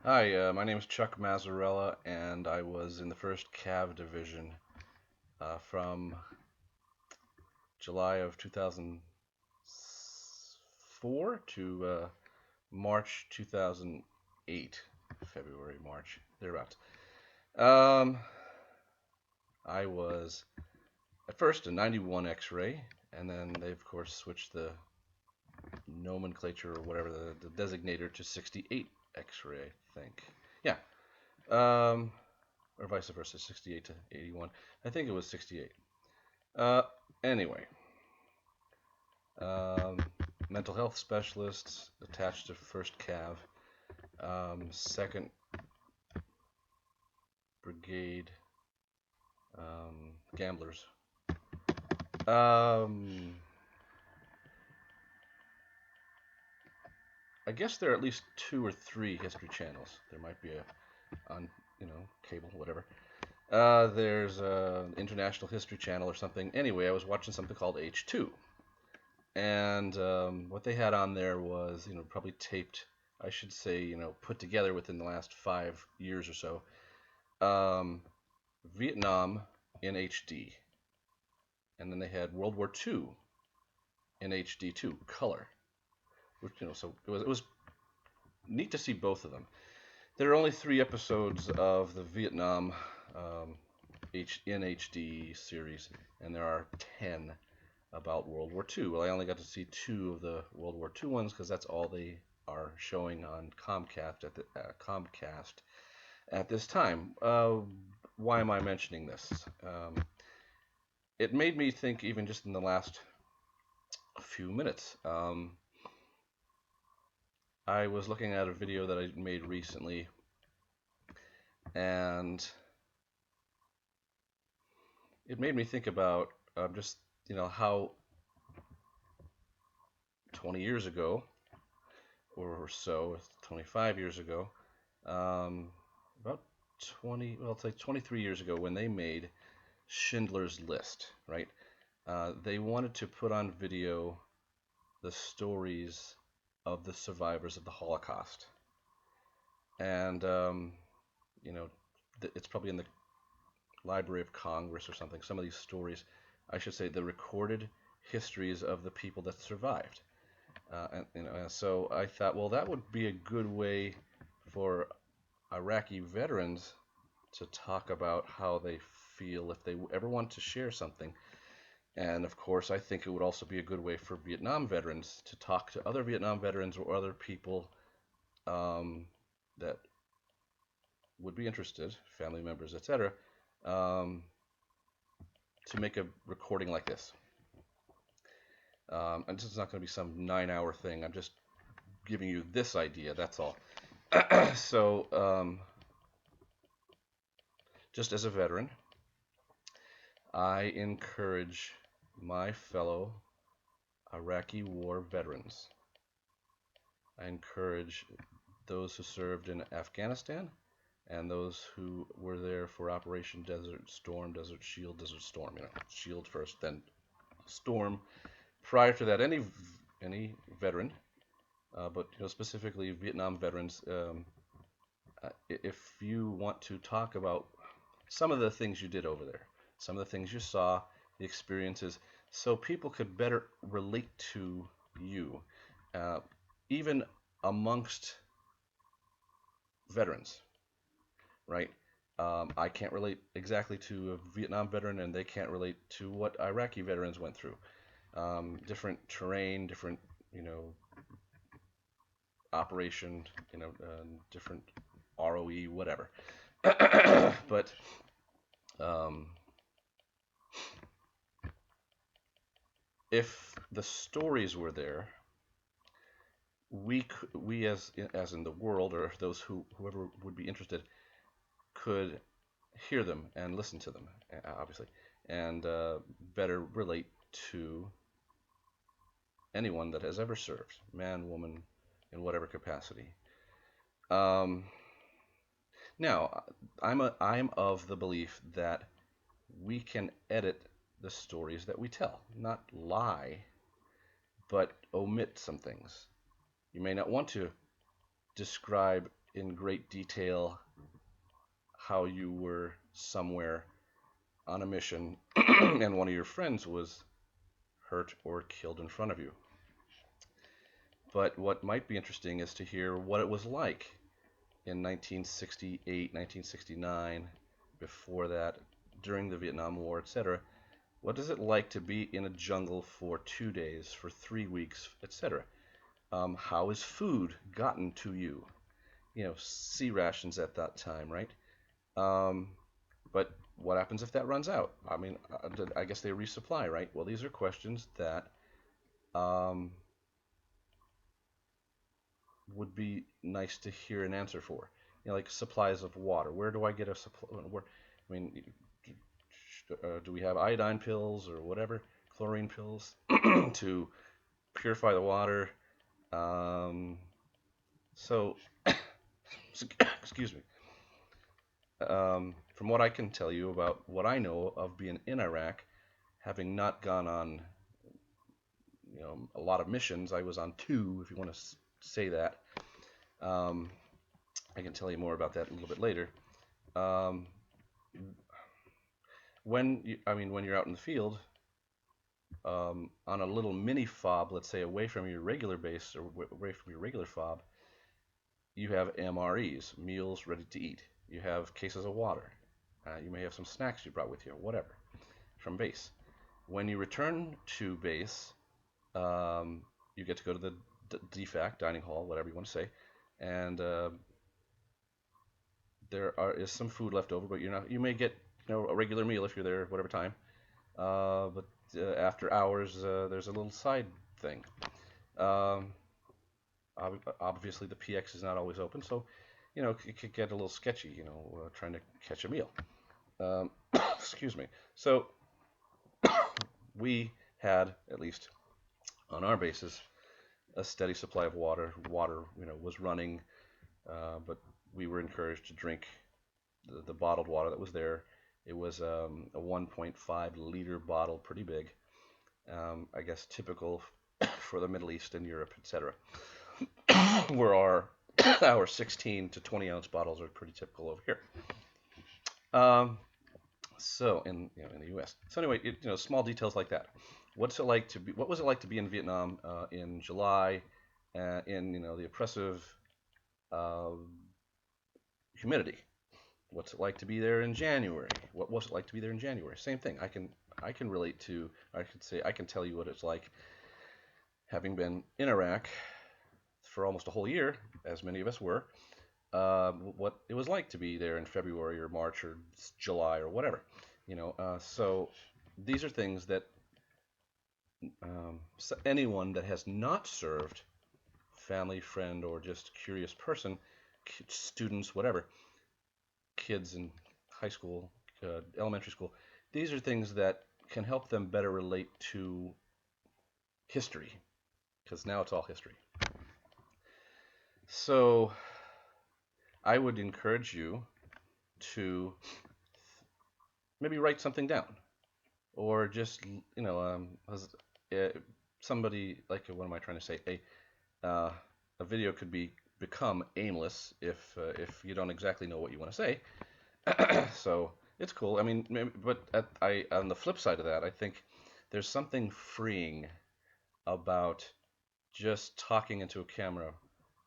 Hi, my name is Chuck Mazzarella, and I was in the first Cav Division from July of 2004 to March 2008, February, March, thereabouts. Um, I was at first a 91 X-ray, and then they of course switched the nomenclature or whatever the designator to 68 X-ray, I think. Yeah. Um, or vice versa, 68 to 81. I think it was 68. Uh, anyway, um, mental health specialists attached to first Cav, second brigade, gamblers. Um, I guess there are at least two or three history channels. There might be a on cable, whatever. There's an international history channel or something. Anyway, I was watching something called H2, and what they had on there was probably taped, I should say, put together within the last 5 years or so, um, Vietnam in HD, and then they had World War II in HD too, color, which so it was neat to see both of them. There are only 3 episodes of the Vietnam in HD series, and there are 10 about World War II. Well, I only got to see 2 of the World War II ones because that's all they are showing on Comcast at this time. Why am I mentioning this? It made me think, even just in the last few minutes. I was looking at a video that I made recently, and it made me think about just how 20 years ago or so, 25 years ago, about 20, well, it's like 23 years ago when they made Schindler's List, right? They wanted to put on video the stories of the survivors of the Holocaust. And, it's probably in the Library of Congress or something, some of these stories, I should say, the recorded histories of the people that survived. So I thought, well, that would be a good way for Iraqi veterans to talk about how they feel if they ever want to share something. And of course, I think it would also be a good way for Vietnam veterans to talk to other Vietnam veterans or other people that would be interested, family members, etc., um, to make a recording like this. And this is not going to be some 9-hour thing. I'm just giving you this idea. That's all. So, just as a veteran, I encourage my fellow Iraqi war veterans. I encourage those who served in Afghanistan and those who were there for Operation Desert Storm, Desert Shield, Desert Storm. Shield first, then Storm. Prior to that, any veteran, but specifically Vietnam veterans, if you want to talk about some of the things you did over there, some of the things you saw, the experiences, so people could better relate to you, uh, even amongst veterans, right? I can't relate exactly to a Vietnam veteran, and they can't relate to what Iraqi veterans went through. Different terrain, different, operation, different ROE, whatever. But um, if the stories were there, we as in the world, or those whoever would be interested, could hear them and listen to them, obviously, and better relate to anyone that has ever served, man, woman, in whatever capacity. Um, Now, I'm of the belief that we can edit the stories that we tell, not lie, but omit some things. You may not want to describe in great detail how you were somewhere on a mission and one of your friends was hurt or killed in front of you. But what might be interesting is to hear what it was like in 1968, 1969, before that, during the Vietnam War, etc. What is it like to be in a jungle for 2 days, for 3 weeks, etc.? How is food gotten to you? Sea rations at that time, right? Um, but what happens if that runs out? I mean, I guess they resupply, right? Well, these are questions that um, would be nice to hear an answer for. Like supplies of water. Where do I get a supply? I mean, do we have iodine pills or whatever, chlorine pills to purify the water? Um, so, excuse me. From what I can tell you about what I know of being in Iraq, having not gone on, a lot of missions, I was on two, if you want to say that. Um, I can tell you more about that a little bit later. Um, when you're out in the field, on a little mini fob, let's say away from your regular base or away from your regular fob, you have MREs, meals ready to eat. You have cases of water. You may have some snacks you brought with you, whatever, from base. When you return to base, you get to go to the DFAC, dining hall, whatever you want to say, and is some food left over, but you may get a regular meal if you're there, whatever time. But after hours, there's a little side thing. Um, Obviously, the PX is not always open, so it could get a little sketchy, trying to catch a meal. Excuse me. So we had, at least on our basis, a steady supply of water. Water, was running, but we were encouraged to drink the bottled water that was there. It was a 1.5 liter bottle, pretty big. I guess typical for the Middle East and Europe, etc. Where our 16 to 20 ounce bottles are pretty typical over here. So in the U.S. So anyway, small details like that. What was it like to be in Vietnam in July, in the oppressive uh, humidity? What's it like to be there in January? What was it like to be there in January? Same thing. I can relate to. I could say I can tell you what it's like, having been in Iraq for almost a whole year, as many of us were. What it was like to be there in February or March or July or whatever. So these are things that anyone that has not served, family, friend, or just curious person, students, whatever, kids in high school, elementary school, these are things that can help them better relate to history, because now it's all history. So I would encourage you to maybe write something down, or just somebody, like, what am I trying to say? A video could become aimless if you don't exactly know what you want to say. So it's cool. I mean, but on the flip side of that, I think there's something freeing about just talking into a camera,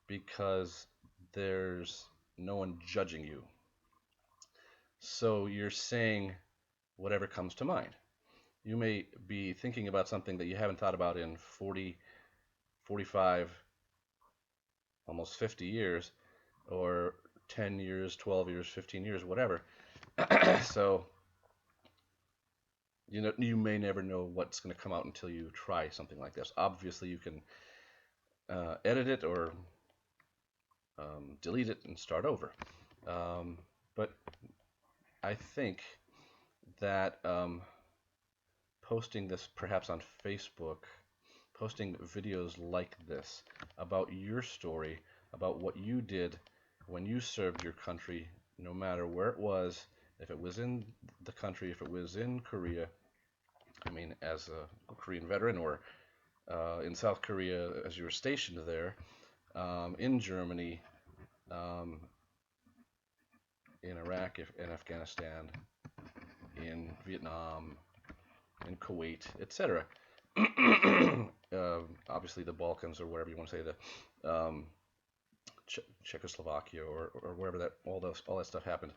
because there's no one judging you. So you're saying whatever comes to mind. You may be thinking about something that you haven't thought about in 40, 45, almost 50 years, or 10 years, 12 years, 15 years, whatever. So you may never know what's going to come out until you try something like this. Obviously, you can edit it or delete it and start over. But I think that posting this perhaps on Facebook, posting videos like this about your story, about what you did when you served your country, no matter where it was, if it was in the country, if it was in Korea, I mean, as a Korean veteran, or in South Korea as you were stationed there, in Germany, um, in Iraq, in Afghanistan, in Vietnam, in Kuwait, etc. Obviously, the Balkans, or whatever you want to say, the Czechoslovakia, or wherever that all that stuff happened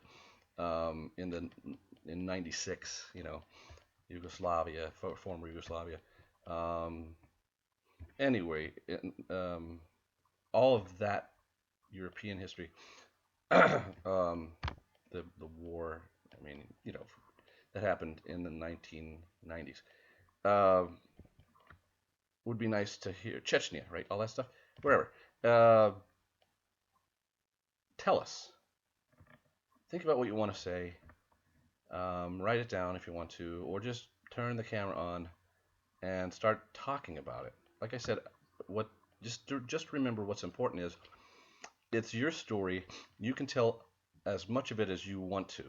in '96. Yugoslavia, former Yugoslavia. Um, anyway, all of that European history, the war. I mean, that happened in the 1990s. Uh, would be nice to hear. Chechnya, right? All that stuff. Wherever. Uh, tell us. Think about what you want to say. Write it down if you want to, or just turn the camera on and start talking about it. Like I said, what just remember what's important is it's your story. You can tell as much of it as you want to.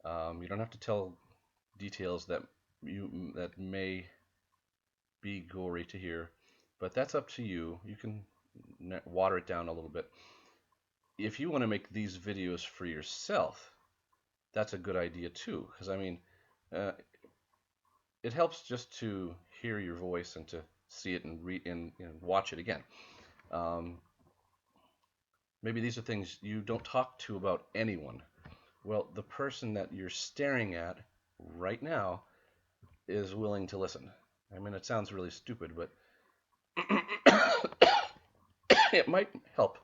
You don't have to tell details that may be gory to hear, but that's up to you. You can water it down a little bit. If you want to make these videos for yourself, that's a good idea too. Because I mean, uh, it helps just to hear your voice and to see it and read and watch it again. Um, maybe these are things you don't talk to about anyone. Well, the person that you're staring at right now is willing to listen. I mean, it sounds really stupid, but it might help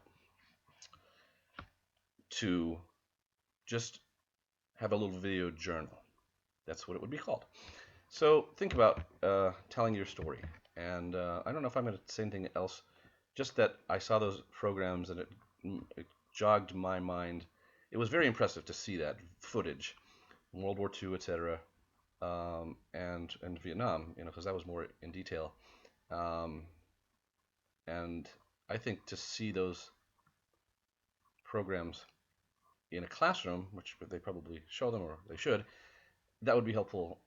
to just have a little video journal. That's what it would be called. So think about telling your story. And I don't know if I'm going to say anything else, just that I saw those programs and it jogged my mind. It was very impressive to see that footage, World War II, etc., and Vietnam, because that was more in detail. Um, and I think to see those programs in a classroom, which they probably show them or they should, that would be helpful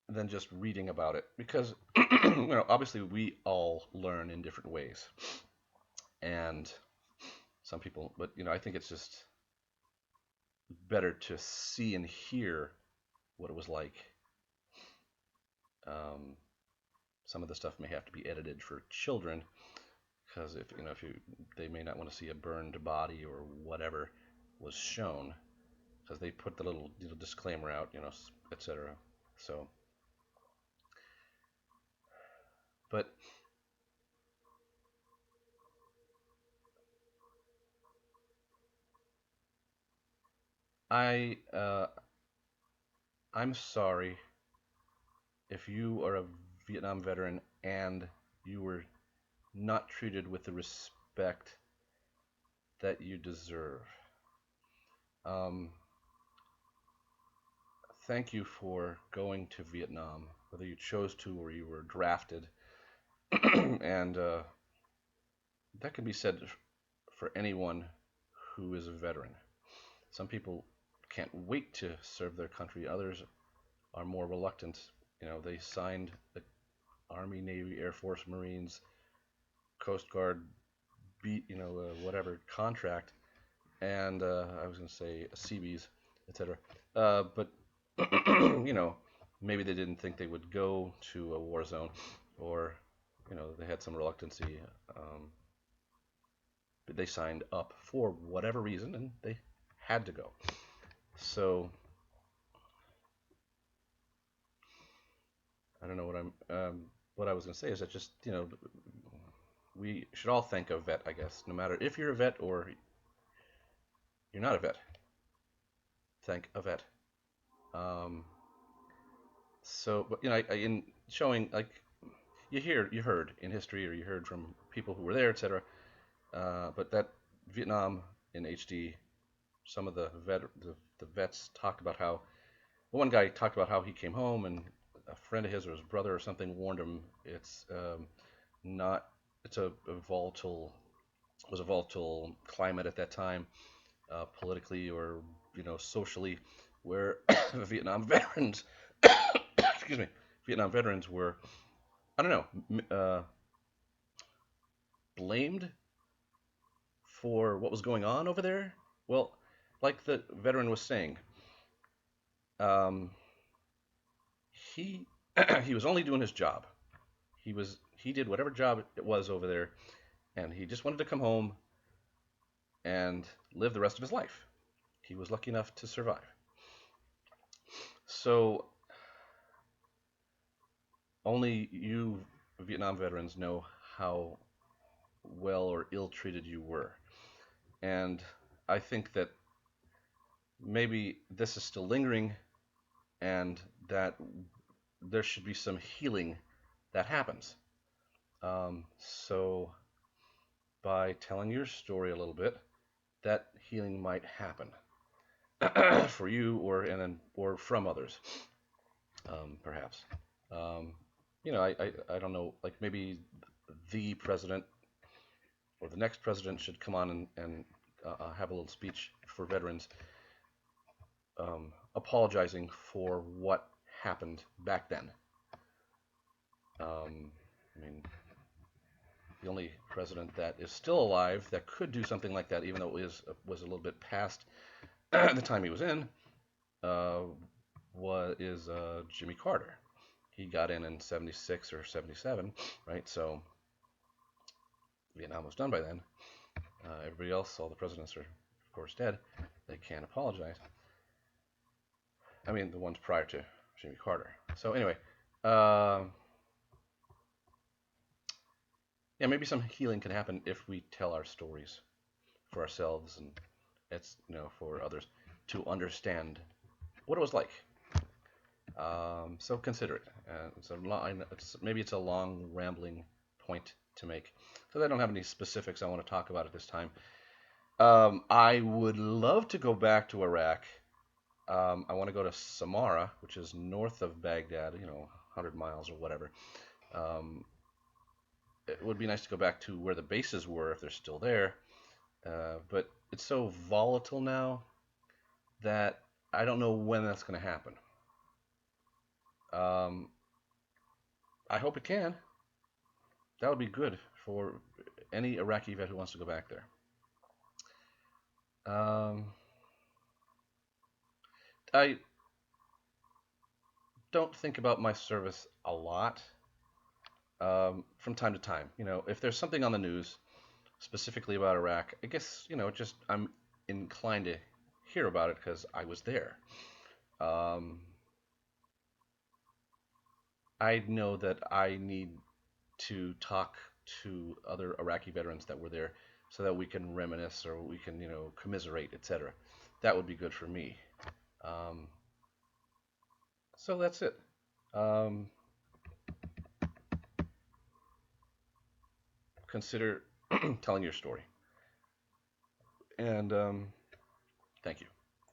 than just reading about it because obviously we all learn in different ways, and some people, but I think it's just better to see and hear what it was like. Um, some of the stuff may have to be edited for children because if they may not want to see a burned body or whatever was shown because they put the little disclaimer out, etc. So, but I I'm sorry if you are a Vietnam veteran and you were not treated with the respect that you deserve. Um, thank you for going to Vietnam, whether you chose to or you were drafted. And that can be said for anyone who is a veteran. Some people can't wait to serve their country. Others are more reluctant. They signed the Army, Navy, Air Force, Marines, Coast Guard, whatever contract, and I was going to say Seabees, etc. But maybe they didn't think they would go to a war zone, or they had some reluctancy. But they signed up for whatever reason, and they had to go. So I don't know what I was going to say is that just we should all thank a vet, I guess, no matter if you're a vet or you're not a vet. Thank a vet. Um, so, but in showing like you heard in history or you heard from people who were there, etc. But that Vietnam in HD, some of the vets talked about how one guy talked about how he came home and a friend of his or his brother or something warned him it's not it's a volatile was a volatile climate at that time, politically or socially, where Vietnam veterans excuse me, Vietnam veterans were, I don't know, blamed for what was going on over there? Well, like the veteran was saying, um, he he was only doing his job. He did whatever job it was over there, and he just wanted to come home and live the rest of his life. He was lucky enough to survive. So only you Vietnam veterans know how well or ill treated you were. And I think that maybe this is still lingering and that there should be some healing that happens. So by telling your story a little bit, that healing might happen for you or from others, perhaps. Um, I don't know, like maybe the president or the next president should come on and have a little speech for veterans, apologizing for what happened back then. I mean, the only president that is still alive that could do something like that, even though it was a little bit past the time he was in, uh, is Jimmy Carter. He got in '76 or '77, right? So Vietnam was done by then. Everybody else, all the presidents are, of course, dead. They can't apologize. I mean, the ones prior to Jimmy Carter. So anyway, uh, yeah, maybe some healing can happen if we tell our stories for ourselves and it's for others to understand what it was like. So consider it. Maybe it's a long rambling point to make because I don't have any specifics I want to talk about at this time. I would love to go back to Iraq. I want to go to Samarra, which is north of Baghdad, 100 miles or whatever. Um, it would be nice to go back to where the bases were if they're still there. But it's so volatile now that I don't know when that's going to happen. Um, I hope it can. That would be good for any Iraqi vet who wants to go back there. Um, I don't think about my service a lot. From time to time, if there's something on the news specifically about Iraq, I guess just I'm inclined to hear about it because I was there. Um, I know that I need to talk to other Iraqi veterans that were there so that we can reminisce or we can, commiserate, etc. That would be good for me. Um, so that's it. Um, consider telling your story. And thank you.